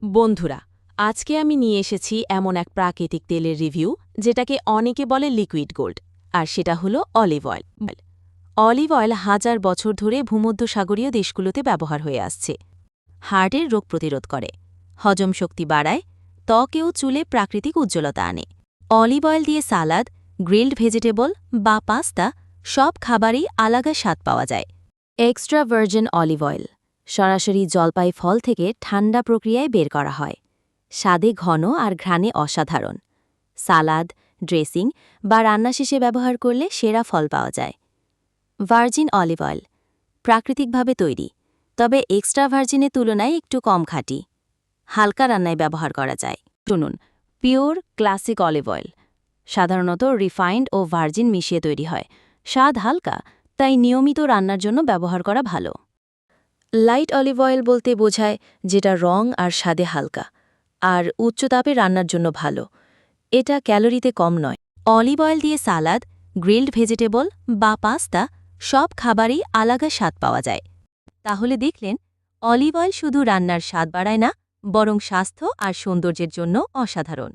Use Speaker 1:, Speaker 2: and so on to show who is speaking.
Speaker 1: বন্ধুরা, আজকে আমি নিয়ে এসেছি এমন এক প্রাকৃতিক তেলের রিভিউ যেটাকে অনেকে বলে লিকুইড গোল্ড, আর সেটা হলো অলিভ অয়েল। অলিভ অয়েল হাজার বছর ধরে ভূমধ্যসাগরীয় দেশগুলোতে ব্যবহার হয়ে আসছে। হার্টের রোগ প্রতিরোধ করে, হজম শক্তি বাড়ায়, ত্বকেও চুলে প্রাকৃতিক উজ্জ্বলতা আনে। অলিভ অয়েল দিয়ে সালাদ, গ্রিলড ভেজিটেবল বা পাস্তা সব খাবারেই আলাদা স্বাদ পাওয়া যায়। এক্সট্রা ভার্জিন অলিভ অয়েল সরাসরি জলপাই ফল থেকে ঠান্ডা প্রক্রিয়ায় বের করা হয়। স্বাদে ঘন আর ঘ্রাণে অসাধারণ। সালাদ, ড্রেসিং বা রান্না শেষে ব্যবহার করলে সেরা ফল পাওয়া যায়। ভার্জিন অলিভ অয়েল প্রাকৃতিকভাবে তৈরি, তবে এক্সট্রা ভার্জিনের তুলনায় একটু কম খাঁটি। হালকা রান্নায় ব্যবহার করা যায়। শুনুন, পিওর ক্লাসিক অলিভ অয়েল সাধারণত রিফাইন্ড ও ভার্জিন মিশিয়ে তৈরি হয়। স্বাদ হালকা, তাই নিয়মিত রান্নার জন্য ব্যবহার করা ভালো। লাইট অলিভ অয়েল বলতে বোঝায় যেটা রং আর স্বাদে হালকা, আর উচ্চ তাপে রান্নার জন্য ভালো। এটা ক্যালোরিতে কম নয়। অলিভ অয়েল দিয়ে সালাদ, গ্রিলড ভেজিটেবল বা পাস্তা সব খাবারেই আলাদা স্বাদ পাওয়া যায়। তাহলে দেখলেন, অলিভ অয়েল শুধু রান্নার স্বাদ বাড়ায় না, বরং স্বাস্থ্য আর সৌন্দর্যের জন্য অসাধারণ।